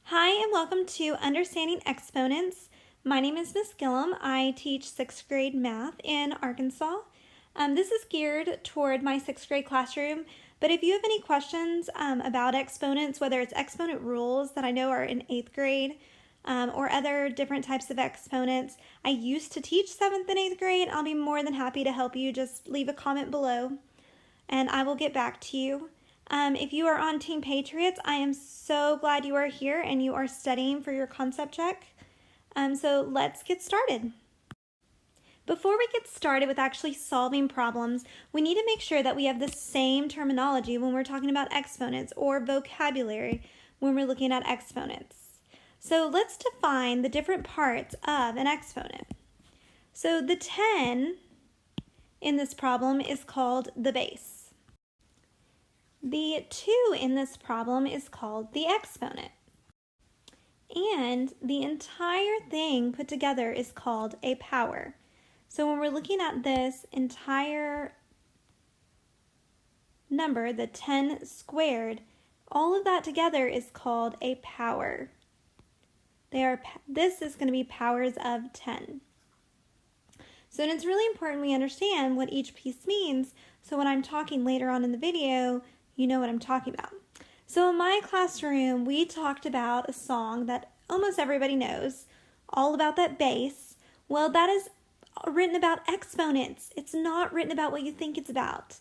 Hi and welcome to Understanding Exponents. My name is Miss Gillum. I teach 6th grade math in Arkansas. This is geared toward my 6th grade classroom, but if you have any questions about exponents, whether it's exponent rules that I know are in 8th grade or other different types of exponents, I used to teach 7th and 8th grade. I'll be more than happy to help you. Just leave a comment below and I will get back to you. If you are on Team Patriots, I am so glad you are here and you are studying for your concept check. So let's get started. Before we get started with actually solving problems, we need to make sure that we have the same terminology when we're talking about exponents or vocabulary when we're looking at exponents. So let's define the different parts of an exponent. So the 10 in this problem is called the base. The 2 in this problem is called the exponent. And the entire thing put together is called a power. So when we're looking at this entire number, the 10 squared, all of that together is called a power. This is going to be powers of 10. So it's really important we understand what each piece means, so when I'm talking later on in the video, you know what I'm talking about. So in my classroom, we talked about a song that almost everybody knows, all about that base. Well, that is written about exponents. It's not written about what you think it's about.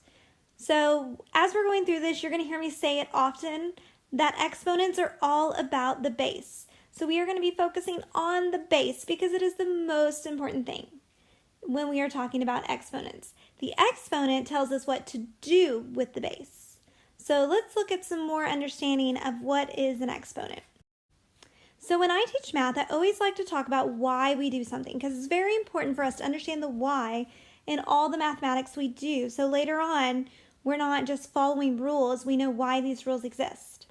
So as we're going through this, you're going to hear me say it often, that exponents are all about the base. So we are going to be focusing on the base because it is the most important thing when we are talking about exponents. The exponent tells us what to do with the base. So let's look at some more understanding of what is an exponent. So when I teach math, I always like to talk about why we do something because it's very important for us to understand the why in all the mathematics we do. So later on, we're not just following rules, we know why these rules exist.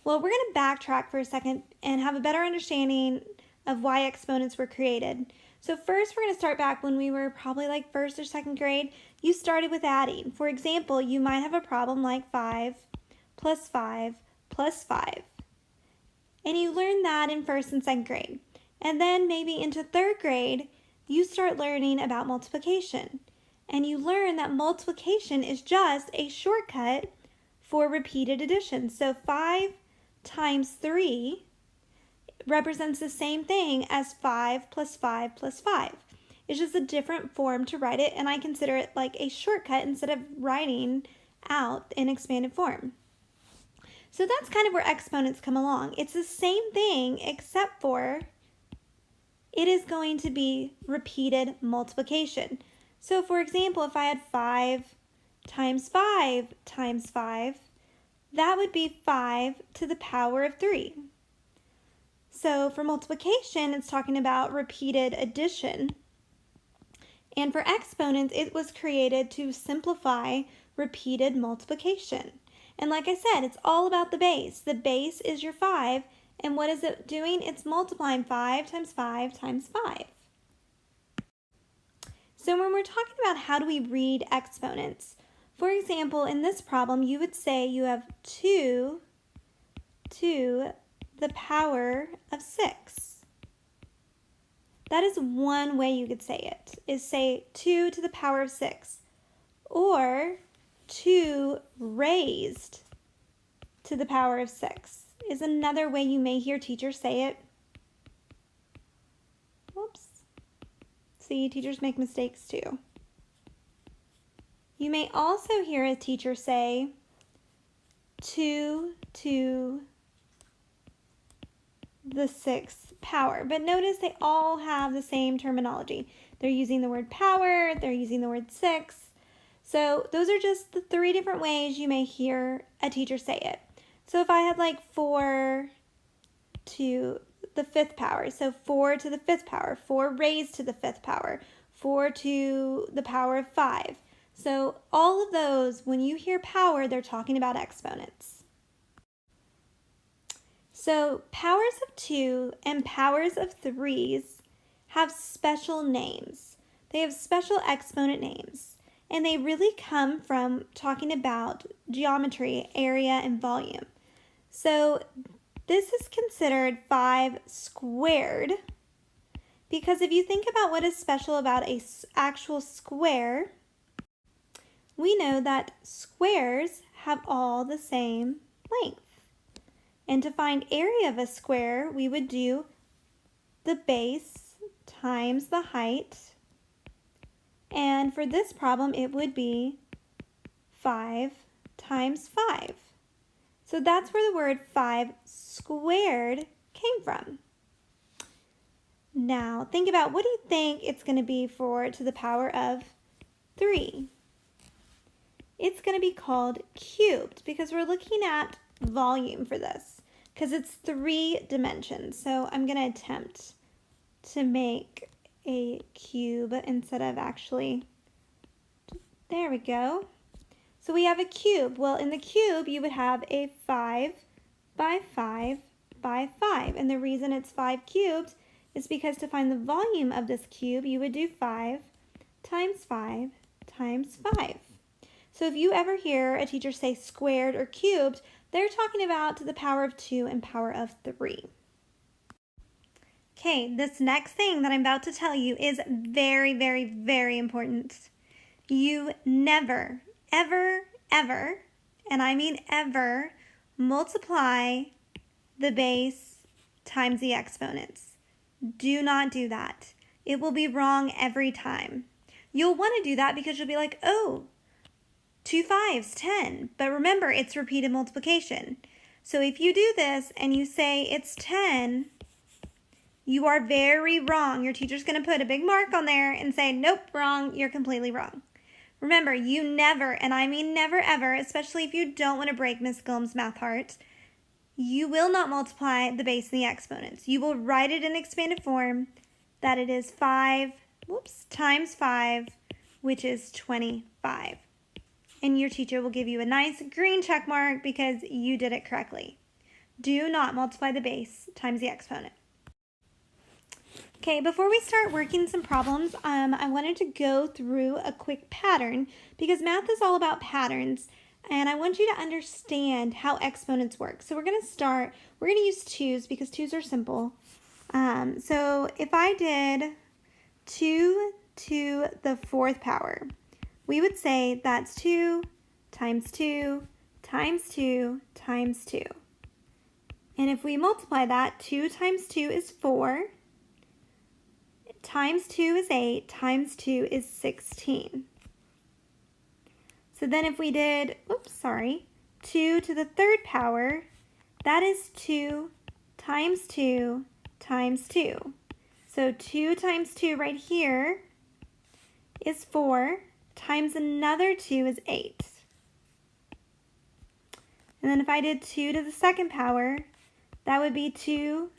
Well, we're going to backtrack for a second and have a better understanding of why exponents were created. So first, we're going to start back when we were probably like 1st or 2nd grade. You started with adding. For example, you might have a problem like 5 plus 5 plus 5. And you learned that in 1st and 2nd grade. And then maybe into 3rd grade, you start learning about multiplication. And you learn that multiplication is just a shortcut for repeated addition. So 5 times 3 represents the same thing as 5 plus 5 plus 5. It's just a different form to write it, and I consider it like a shortcut instead of writing out in expanded form. So that's kind of where exponents come along. It's the same thing except for it is going to be repeated multiplication. So for example, if I had 5 times 5 times 5, that would be 5 to the power of 3. So for multiplication, it's talking about repeated addition. And for exponents, it was created to simplify repeated multiplication. And like I said, it's all about the base. The base is your 5. And what is it doing? It's multiplying 5 times 5 times 5. So when we're talking about how do we read exponents, for example, in this problem, you would say you have 2 to the power of 6. That is one way you could say it, is say 2 to the power of 6. Or 2 raised to the power of 6 is another way you may hear teachers say it. Whoops. See, teachers make mistakes too. You may also hear a teacher say 2 to the 6th power. But notice they all have the same terminology. They're using the word power, they're using the word 6. So those are just the 3 different ways you may hear a teacher say it. So if I had like 4 to the 5th power, so 4 to the 5th power, 4 raised to the 5th power, 4 to the power of 5. So all of those, when you hear power, they're talking about exponents. So powers of 2 and powers of 3s have special names. They have special exponent names, and they really come from talking about geometry, area, and volume. So this is considered 5 squared because if you think about what is special about an actual square, we know that squares have all the same length. And to find area of a square, we would do the base times the height. And for this problem, it would be 5 times 5. So that's where the word 5 squared came from. Now, think about what do you think it's going to be for to the power of 3? It's going to be called cubed because we're looking at volume for this because it's 3 dimensions. So I'm going to attempt to make a cube instead of actually, there we go. So we have a cube. Well, in the cube, you would have a 5 by 5 by 5. And the reason it's 5 cubed is because to find the volume of this cube, you would do 5 times 5 times 5. So if you ever hear a teacher say squared or cubed, they're talking about to the power of 2 and power of 3. Okay, this next thing that I'm about to tell you is very, very, very important. You never, ever, ever, and I mean ever, multiply the base times the exponents. Do not do that. It will be wrong every time. You'll want to do that because you'll be like, oh, 2 5's 10. But remember, it's repeated multiplication. So if you do this and you say it's 10, you are very wrong. Your teacher's going to put a big mark on there and say, nope, wrong, you're completely wrong. Remember, you never, and I mean never ever, especially if you don't want to break Miss Gillum's math heart, you will not multiply the base and the exponents. You will write it in expanded form that it is 5 times 5, which is 25. And your teacher will give you a nice green check mark because you did it correctly. Do not multiply the base times the exponent. Okay, before we start working some problems, I wanted to go through a quick pattern because math is all about patterns and I want you to understand how exponents work. So we're going to use 2's because 2's are simple. So if I did 2 to the 4th power, we would say that's 2 times 2 times 2 times 2. And if we multiply that, 2 times 2 is 4. Times 2 is 8, times 2 is 16. So then if we did, 2 to the 3rd power, that is 2 times 2 times 2. So 2 times 2 right here is 4, times another 2 is 8. And then if I did 2 to the 2nd power, that would be 2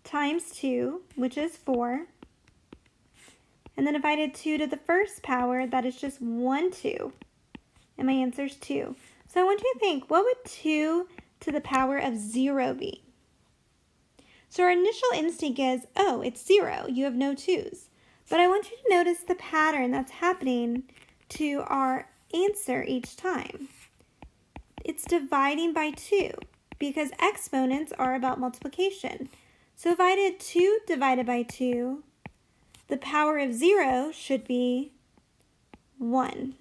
times 2, which is 4. And then if I did 2 to the 1st power, that is just 1 2. And my answer is 2. So I want you to think, what would 2 to the power of 0 be? So our initial instinct is, oh, it's 0. You have no 2's. But I want you to notice the pattern that's happening to our answer each time. It's dividing by 2 because exponents are about multiplication. So if I did 2 divided by 2, the power of 0 should be 1.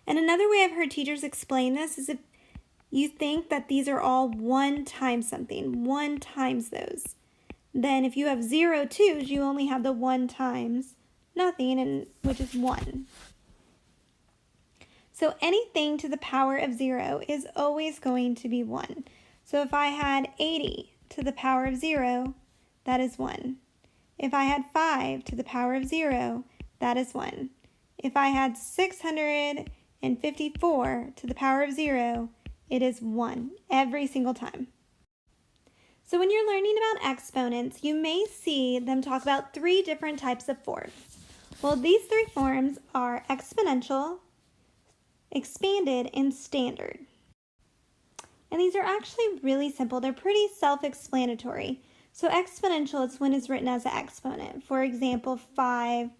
And another way I've heard teachers explain this is if you think that these are all 1 times something, 1 times those, then if you have 0 2's, you only have the 1 times nothing, and which is 1. So anything to the power of 0 is always going to be 1. So if I had 80 to the power of 0, that is 1. If I had 5 to the power of 0, that is 1. If I had 654 to the power of 0, it is 1 every single time. So when you're learning about exponents, you may see them talk about 3 different types of forms. Well, these 3 forms are exponential, expanded, and standard. And these are actually really simple. They're pretty self-explanatory. So exponential is when it's written as an exponent. For example, 5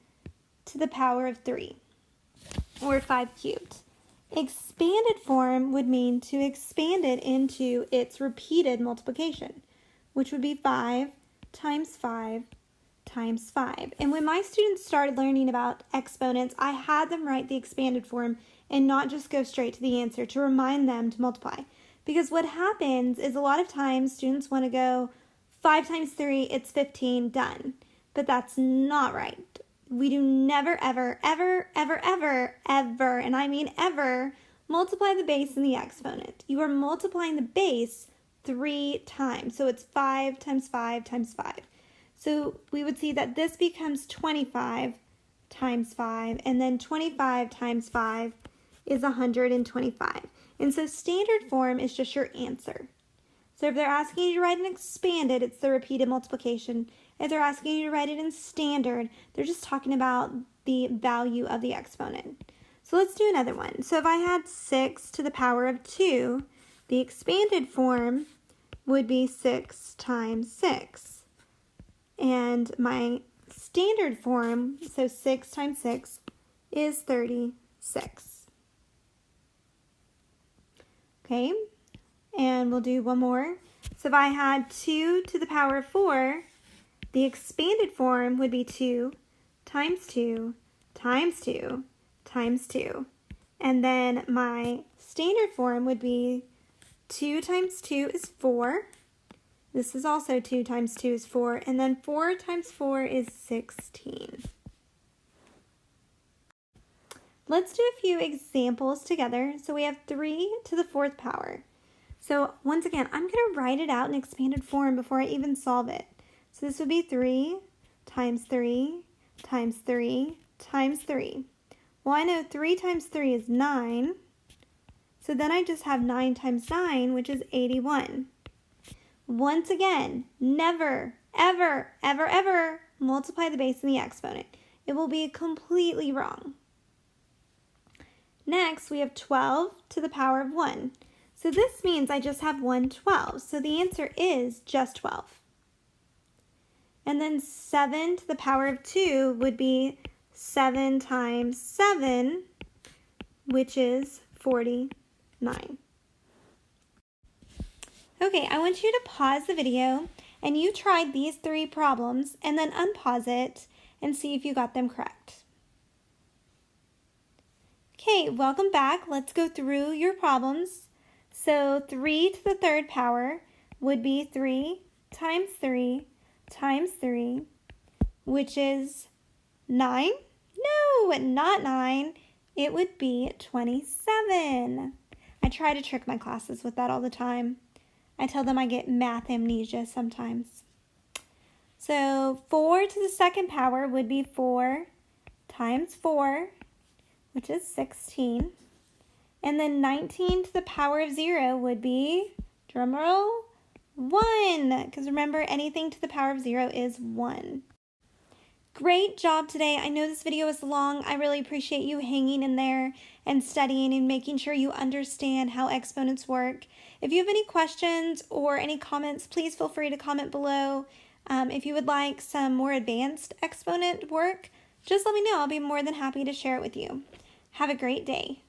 to the power of 3, or 5 cubed. Expanded form would mean to expand it into its repeated multiplication, which would be 5 times 5 times 5. And when my students started learning about exponents, I had them write the expanded form and not just go straight to the answer to remind them to multiply. Because what happens is a lot of times students want to go 5 times 3, it's 15, done. But that's not right. We do never, ever, ever, ever, ever, ever, and I mean ever, multiply the base and the exponent. You are multiplying the base 3 times. So it's 5 times 5 times 5. So we would see that this becomes 25 times 5, and then 25 times 5 is 125. And so standard form is just your answer. So if they're asking you to write an expanded, it's the repeated multiplication. If they're asking you to write it in standard, they're just talking about the value of the exponent. So let's do another one. So if I had 6 to the power of 2, the expanded form would be 6 times 6. And my standard form, so 6 times 6, is 36. Okay, and we'll do one more. So if I had 2 to the power of 4, the expanded form would be 2 times 2 times 2 times 2. And then my standard form would be 2 times 2 is 4. This is also 2 times 2 is 4. And then 4 times 4 is 16. Let's do a few examples together. So we have 3 to the 4th power. So once again, I'm going to write it out in expanded form before I even solve it. So this would be 3 times 3 times 3 times 3. Well, I know 3 times 3 is 9. So then I just have 9 times 9, which is 81. Once again, never, ever, ever, ever multiply the base and the exponent. It will be completely wrong. Next, we have 12 to the power of 1. So this means I just have 1 12. So the answer is just 12. And then 7 to the power of 2 would be 7 times 7, which is 49. Okay, I want you to pause the video and you try these 3 problems and then unpause it and see if you got them correct. Okay, welcome back. Let's go through your problems. So 3 to the 3rd power would be 3 times 3 times 3, which is 9. No, not 9. It would be 27. I try to trick my classes with that all the time. I tell them I get math amnesia sometimes. So 4 to the 2nd power would be 4 times 4, which is 16. And then 19 to the power of 0 would be, drumroll, 1. Because remember, anything to the power of 0 is 1. Great job today. I know this video is long. I really appreciate you hanging in there and studying and making sure you understand how exponents work. If you have any questions or any comments, please feel free to comment below. If you would like some more advanced exponent work, just let me know. I'll be more than happy to share it with you. Have a great day.